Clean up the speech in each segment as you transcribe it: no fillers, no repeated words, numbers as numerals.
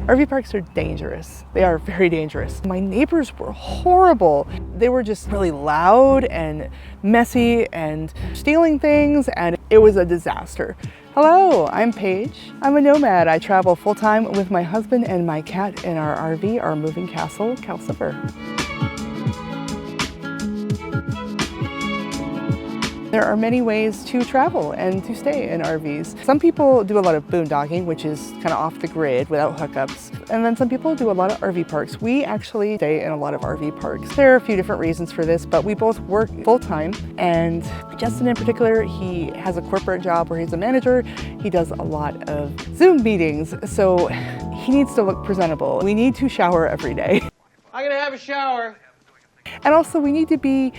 RV parks are dangerous. They are very dangerous. My neighbors were horrible. They were just really loud and messy and stealing things, and it was a disaster. Hello, I'm Paige. I'm a nomad. I travel full-time with my husband and my cat in our RV, our moving castle, Calcifer. There are many ways to travel and to stay in RVs. Some people do a lot of boondocking, which is kind of off the grid without hookups. And then some people do a lot of RV parks. We actually stay in a lot of RV parks. There are a few different reasons for this, but we both work full-time. And Justin in particular, he has a corporate job where he's a manager. He does a lot of Zoom meetings, so he needs to look presentable. We need to shower every day. I'm gonna have a shower. And also we need to be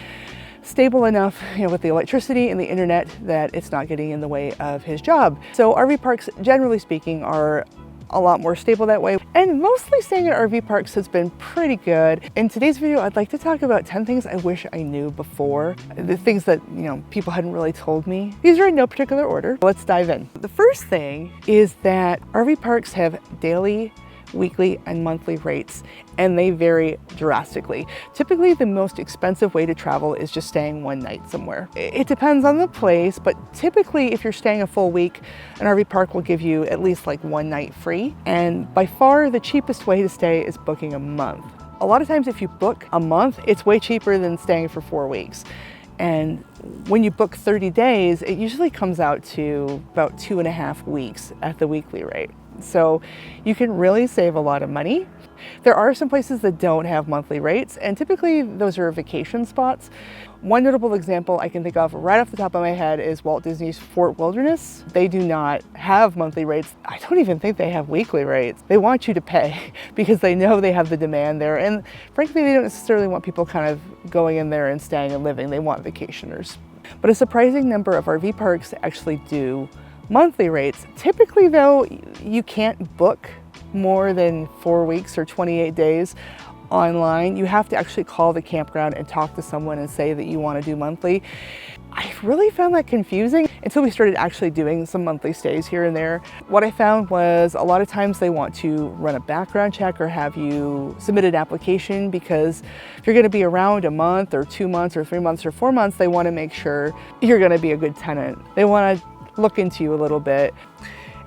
stable enough, with the electricity and the internet that it's not getting in the way of his job. So RV parks, generally speaking, are a lot more stable that way. And mostly staying at RV parks has been pretty good. In today's video, I'd like to talk about 10 things I wish I knew before. The things that, people hadn't really told me. These are in no particular order. Let's dive in. The first thing is that RV parks have daily, weekly, and monthly rates, and they vary drastically. Typically, the most expensive way to travel is just staying one night somewhere. It depends on the place, but typically if you're staying a full week, an RV park will give you at least like one night free. And by far the cheapest way to stay is booking a month. A lot of times if you book a month, it's way cheaper than staying for 4 weeks. And when you book 30 days, it usually comes out to about 2.5 weeks at the weekly rate. So you can really save a lot of money. There are some places that don't have monthly rates, and typically those are vacation spots. One notable example I can think of right off the top of my head is Walt Disney's Fort Wilderness. They do not have monthly rates. I don't even think they have weekly rates. They want you to pay because they know they have the demand there. And frankly, they don't necessarily want people kind of going in there and staying and living. They want vacationers. But a surprising number of RV parks actually do monthly rates. Typically though, you can't book more than 4 weeks or 28 days online. You have to actually call the campground and talk to someone and say that you want to do monthly. I really found that confusing until we started actually doing some monthly stays here and there. What I found was a lot of times they want to run a background check or have you submit an application, because if you're going to be around a month or 2 months or 3 months or 4 months, they want to make sure you're going to be a good tenant. They want to look into you a little bit.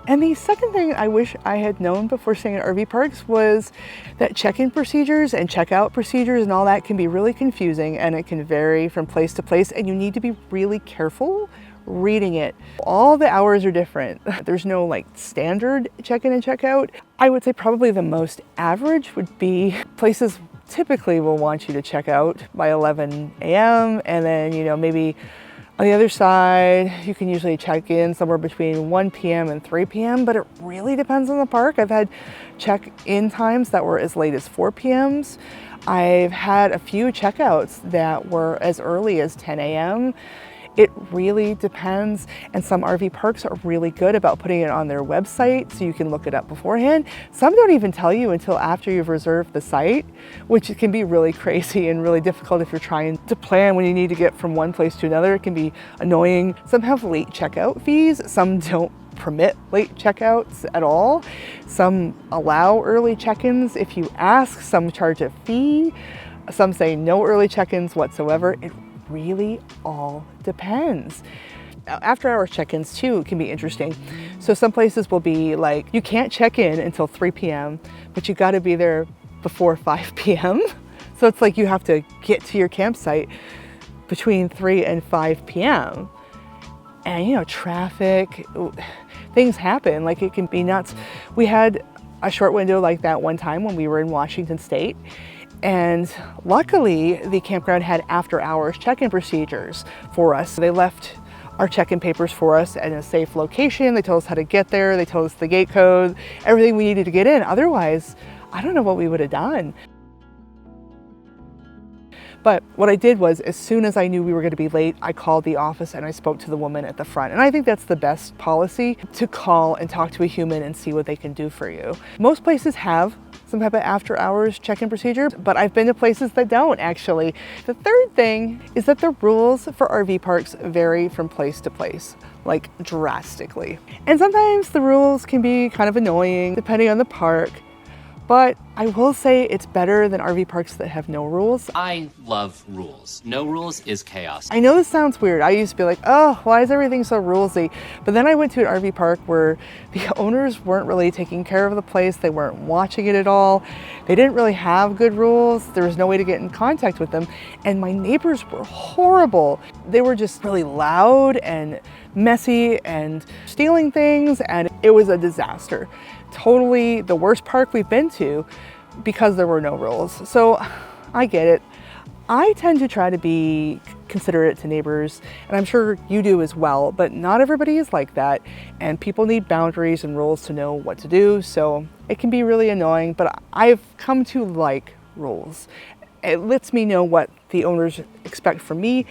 And the second thing I wish I had known before staying at RV parks was that check-in procedures and check-out procedures and all that can be really confusing, and it can vary from place to place, and you need to be really careful reading it. All the hours are different. There's no like standard check-in and check-out. I would say probably the most average would be places typically will want you to check out by 11 a.m. and then, maybe on the other side, you can usually check in somewhere between 1 p.m. and 3 p.m., but it really depends on the park. I've had check-in times that were as late as 4 p.m.s. I've had a few checkouts that were as early as 10 a.m. It really depends, and some RV parks are really good about putting it on their website so you can look it up beforehand. Some don't even tell you until after you've reserved the site, which can be really crazy and really difficult if you're trying to plan when you need to get from one place to another. It can be annoying. Some have late checkout fees, some don't permit late checkouts at all. Some allow early check-ins if you ask, some charge a fee, some say no early check-ins whatsoever. It really all depends. After hours check-ins too can be interesting. So some places will be like, you can't check in until 3 p.m., but you got to be there before 5 p.m. So it's like you have to get to your campsite between 3 and 5 p.m. And traffic, things happen, like it can be nuts. We had a short window like that one time when we were in Washington State. And luckily, the campground had after-hours check-in procedures for us. They left our check-in papers for us at a safe location. They told us how to get there. They told us the gate code, everything we needed to get in. Otherwise, I don't know what we would have done. But what I did was, as soon as I knew we were going to be late, I called the office and I spoke to the woman at the front. And I think that's the best policy, to call and talk to a human and see what they can do for you. Most places have some type of after hours check-in procedure, but I've been to places that don't actually. The third thing is that the rules for RV parks vary from place to place, like drastically. And sometimes the rules can be kind of annoying depending on the park. but I will say it's better than RV parks that have no rules. I love rules. No rules is chaos. I know this sounds weird. I used to be like, oh, why is everything so rulesy? But then I went to an RV park where the owners weren't really taking care of the place. They weren't watching it at all. They didn't really have good rules. There was no way to get in contact with them. And my neighbors were horrible. They were just really loud and messy and stealing things, and it was a disaster. Totally the worst park we've been to because there were no rules. So I get it. I tend to try to be considerate to neighbors, and I'm sure you do as well, but not everybody is like that, and people need boundaries and rules to know what to do, so it can be really annoying, but I've come to like rules. It lets me know what the owners expect from me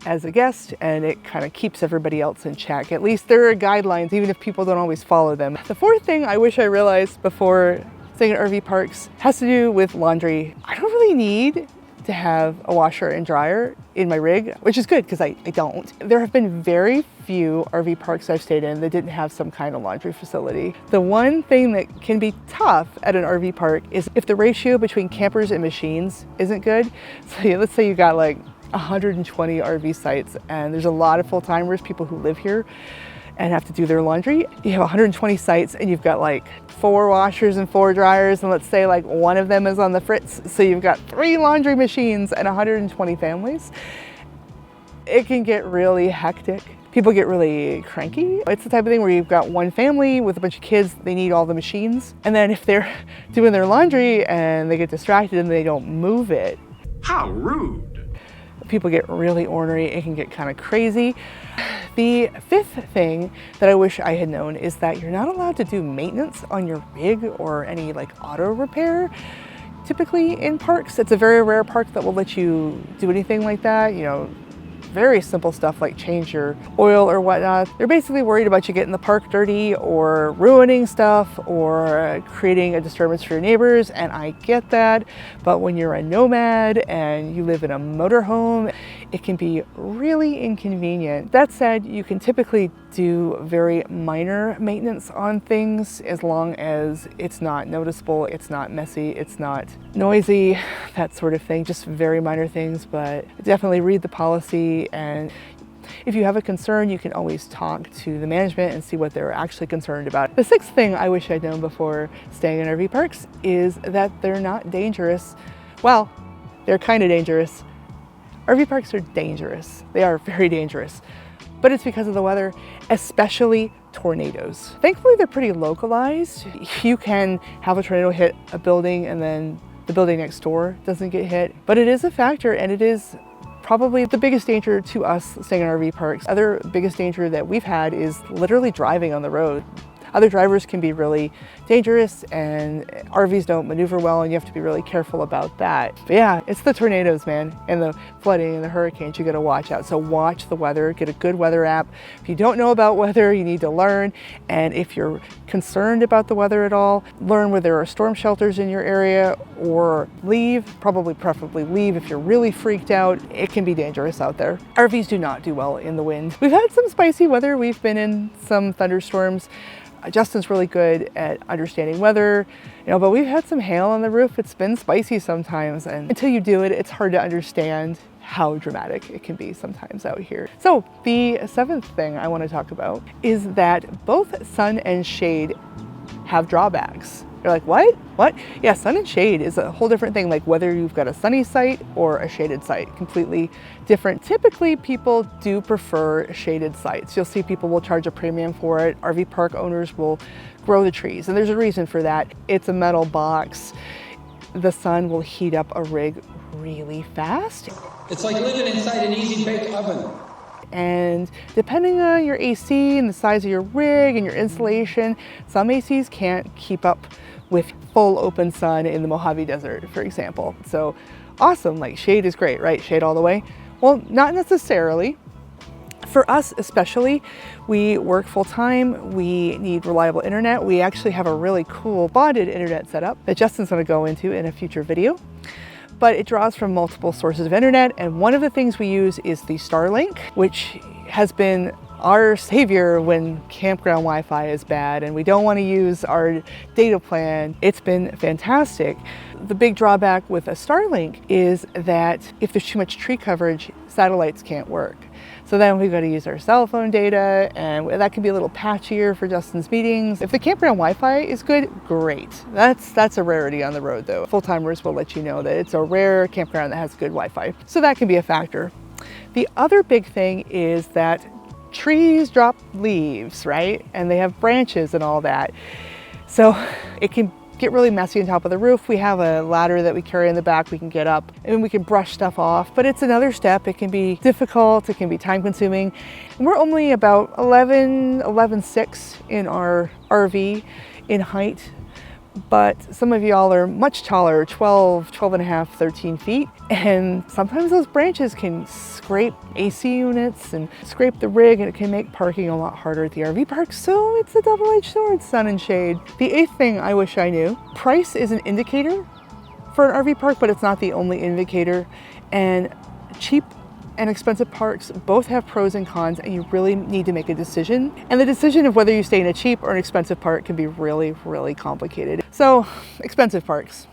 as a guest, and it kind of keeps everybody else in check. At least there are guidelines, even if people don't always follow them. The fourth thing I wish I realized before staying at RV parks has to do with laundry. I don't really need to have a washer and dryer in my rig, which is good because I don't. There have been very few RV parks I've stayed in that didn't have some kind of laundry facility. The one thing that can be tough at an RV park is if the ratio between campers and machines isn't good. So let's say you got like 120 RV sites and there's a lot of full-timers, people who live here and have to do their laundry. You have 120 sites and you've got like 4 washers and 4 dryers, and let's say like one of them is on the fritz. So you've got 3 laundry machines and 120 families. It can get really hectic. People get really cranky. It's the type of thing where you've got one family with a bunch of kids, they need all the machines. And then if they're doing their laundry and they get distracted and they don't move it. How rude. People get really ornery. It can get kind of crazy. The fifth thing that I wish I had known is that you're not allowed to do maintenance on your rig or any like auto repair. Typically in parks, it's a very rare park that will let you do anything like that. You know, very simple stuff like change your oil or whatnot. They're basically worried about you getting the park dirty or ruining stuff or creating a disturbance for your neighbors, and I get that. But when you're a nomad and you live in a motorhome, it can be really inconvenient. That said, you can typically do very minor maintenance on things as long as it's not noticeable, it's not messy, it's not noisy, that sort of thing. Just very minor things, but definitely read the policy, and if you have a concern, you can always talk to the management and see what they're actually concerned about. The sixth thing I wish I'd known before staying in RV parks is that they're not dangerous. Well, they're kind of dangerous. RV parks are dangerous. They are very dangerous, but it's because of the weather, especially tornadoes. Thankfully, they're pretty localized. You can have a tornado hit a building and then the building next door doesn't get hit, but it is a factor, and it is probably the biggest danger to us staying in RV parks. Other biggest danger that we've had is literally driving on the road. Other drivers can be really dangerous, and RVs don't maneuver well, and you have to be really careful about that. But yeah, it's the tornadoes, man, and the flooding and the hurricanes you gotta watch out. So watch the weather, get a good weather app. If you don't know about weather, you need to learn. And if you're concerned about the weather at all, learn where there are storm shelters in your area, or leave, preferably leave if you're really freaked out. It can be dangerous out there. RVs do not do well in the wind. We've had some spicy weather. We've been in some thunderstorms. Justin's really good at understanding weather, but we've had some hail on the roof. It's been spicy sometimes, and until you do it, it's hard to understand how dramatic it can be sometimes out here. So the seventh thing I want to talk about is that both sun and shade have drawbacks. You're like, what? What? Yeah, sun and shade is a whole different thing, like whether you've got a sunny site or a shaded site, completely different. Typically, people do prefer shaded sites. You'll see people will charge a premium for it. RV park owners will grow the trees, and there's a reason for that. It's a metal box. The sun will heat up a rig really fast. It's like living inside an easy bake oven. And depending on your AC and the size of your rig and your insulation, some ACs can't keep up with full open sun in the Mojave Desert, for example. So awesome, like shade is great, right? Shade all the way? Well, not necessarily. For us especially, we work full time, we need reliable internet. We actually have a really cool bonded internet setup that Justin's gonna go into in a future video. But it draws from multiple sources of internet, and one of the things we use is the Starlink, which has been our savior when campground Wi-Fi is bad and we don't want to use our data plan. It's been fantastic. The big drawback with a Starlink is that if there's too much tree coverage, satellites can't work. So then we've got to use our cell phone data, and that can be a little patchier for Justin's meetings. If the campground Wi-Fi is good, great. That's a rarity on the road though. Full-timers will let you know that it's a rare campground that has good Wi-Fi. So that can be a factor. The other big thing is that trees drop leaves, right? And they have branches and all that. So it can get really messy on top of the roof. We have a ladder that we carry in the back. We can get up and we can brush stuff off, but it's another step. It can be difficult. It can be time consuming. And we're only about 11.6 in our RV in height, but some of y'all are much taller, 12 and a half, 13 feet. And sometimes those branches can scrape AC units and scrape the rig, and it can make parking a lot harder at the RV park. So it's a double-edged sword, sun and shade. The eighth thing I wish I knew, price is an indicator for an RV park, but it's not the only indicator. And cheap and expensive parks both have pros and cons, and you really need to make a decision. And the decision of whether you stay in a cheap or an expensive park can be really, really complicated. So, expensive parks.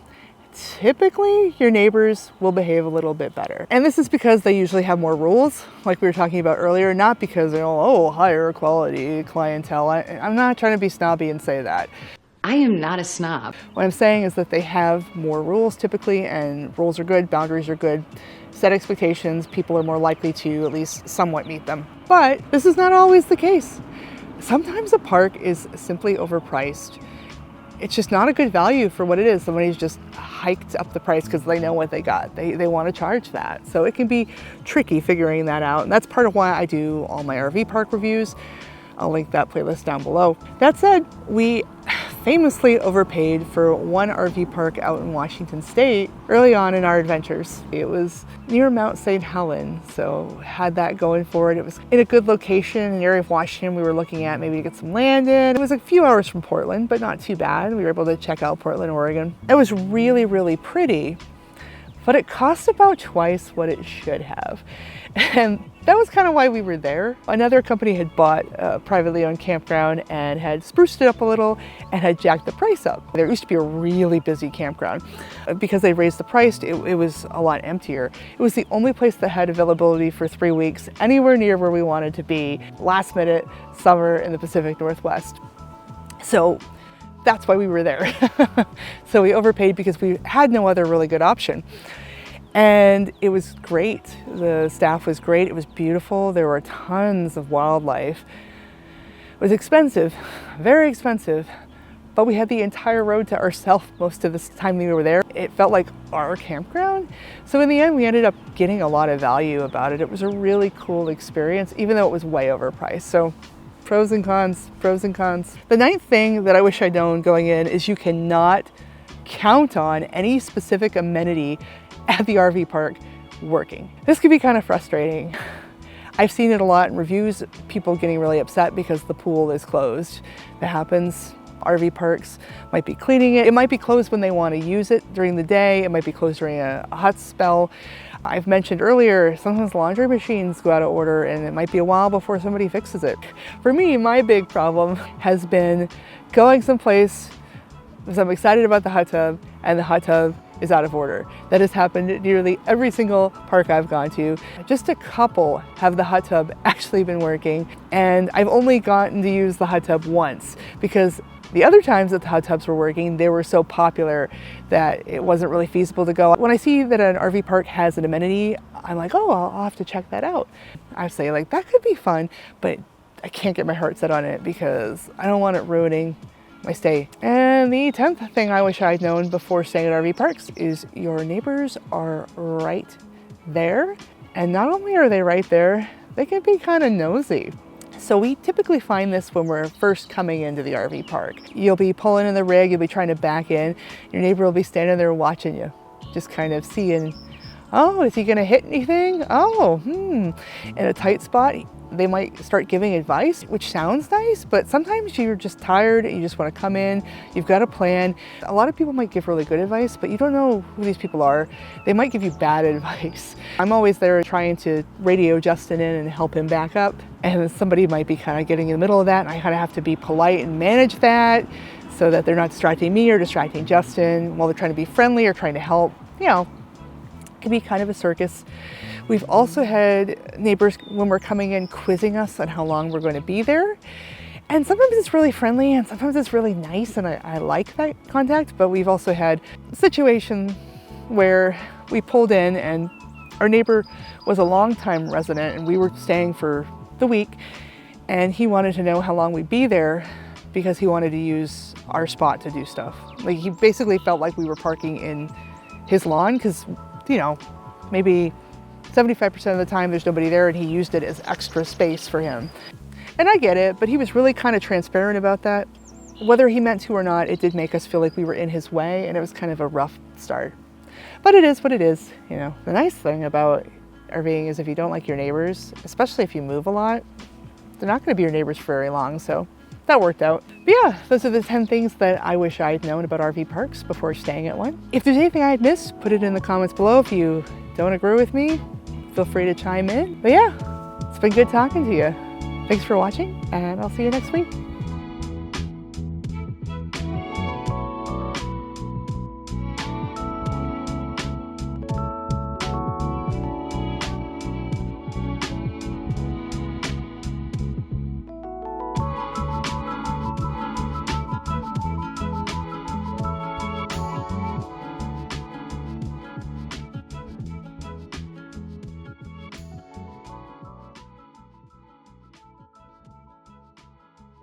Typically, your neighbors will behave a little bit better. And this is because they usually have more rules, like we were talking about earlier, not because they're all, oh, higher quality clientele. I'm not trying to be snobby and say that. I am not a snob. What I'm saying is that they have more rules typically, and rules are good, boundaries are good. Set expectations, people are more likely to at least somewhat meet them. But this is not always the case. Sometimes a park is simply overpriced. It's just not a good value for what it is. Somebody's just hiked up the price because they know what they got. They want to charge that. So it can be tricky figuring that out. And that's part of why I do all my RV park reviews. I'll link that playlist down below. That said, we famously overpaid for one RV park out in Washington State early on in our adventures. It was near Mount St. Helen, so had that going for it. It was in a good location in the area of Washington we were looking at maybe to get some land in. It was a few hours from Portland, but not too bad. We were able to check out Portland, Oregon. It was really, really pretty, but it cost about twice what it should have. And that was kind of why we were there. Another company had bought a privately owned campground and had spruced it up a little and had jacked the price up. There used to be a really busy campground. Because they raised the price, it was a lot emptier. It was the only place that had availability for 3 weeks, anywhere near where we wanted to be, last minute, summer in the Pacific Northwest. So that's why we were there. So we overpaid because we had no other really good option. And it was great. The staff was great. It was beautiful. There were tons of wildlife. It was expensive, very expensive, but we had the entire road to ourselves most of the time we were there. It felt like our campground. So in the end, we ended up getting a lot of value about it. It was a really cool experience, even though it was way overpriced. So pros and cons, pros and cons. The ninth thing that I wish I'd known going in is you cannot count on any specific amenity at the RV park working. This can be kind of frustrating. I've seen it a lot in reviews, people getting really upset because the pool is closed. That happens. RV parks might be cleaning it. It might be closed when they want to use it during the day. It might be closed during a hot spell. I've mentioned earlier, sometimes laundry machines go out of order and it might be a while before somebody fixes it. For me, my big problem has been going someplace because I'm excited about the hot tub and the hot tub is out of order. That has happened at nearly every single park I've gone to. Just a couple have the hot tub actually been working, and I've only gotten to use the hot tub once because the other times that the hot tubs were working, they were so popular that it wasn't really feasible to go. When I see that an RV park has an amenity, I'm like, oh, I'll have to check that out. I say like, that could be fun, but I can't get my heart set on it because I don't want it ruining my stay. And the 10th thing I wish I'd known before staying at RV parks is your neighbors are right there. And not only are they right there, they can be kind of nosy. So we typically find this when we're first coming into the RV park. You'll be pulling in the rig, you'll be trying to back in, your neighbor will be standing there watching you, just kind of seeing Oh, is he gonna hit anything? Oh, in a tight spot, they might start giving advice, which sounds nice, but sometimes you're just tired and you just want to come in, you've got a plan. A lot of people might give really good advice, but you don't know who these people are. They might give you bad advice. I'm always there trying to radio Justin in and help him back up, and somebody might be kind of getting in the middle of that, and I kind of have to be polite and manage that so that they're not distracting me or distracting Justin while they're trying to be friendly or trying to help. You know, it can be kind of a circus. We've also had neighbors when we're coming in quizzing us on how long we're going to be there. And sometimes it's really friendly and sometimes it's really nice, and I like that contact. But we've also had a situation where we pulled in and our neighbor was a longtime resident and we were staying for the week, and he wanted to know how long we'd be there because he wanted to use our spot to do stuff. Like, he basically felt like we were parking in his lawn because, you know, maybe 75% of the time there's nobody there and he used it as extra space for him. And I get it, but he was really kind of transparent about that. Whether he meant to or not, it did make us feel like we were in his way, and it was kind of a rough start. But it is what it is, you know. The nice thing about RVing is if you don't like your neighbors, especially if you move a lot, they're not going to be your neighbors for very long, so that worked out. But yeah, those are the 10 things that I wish I'd known about RV parks before staying at one. If there's anything I'd missed, put it in the comments below. If you don't agree with me, feel free to chime in. But yeah, it's been good talking to you. Thanks for watching, and I'll see you next week.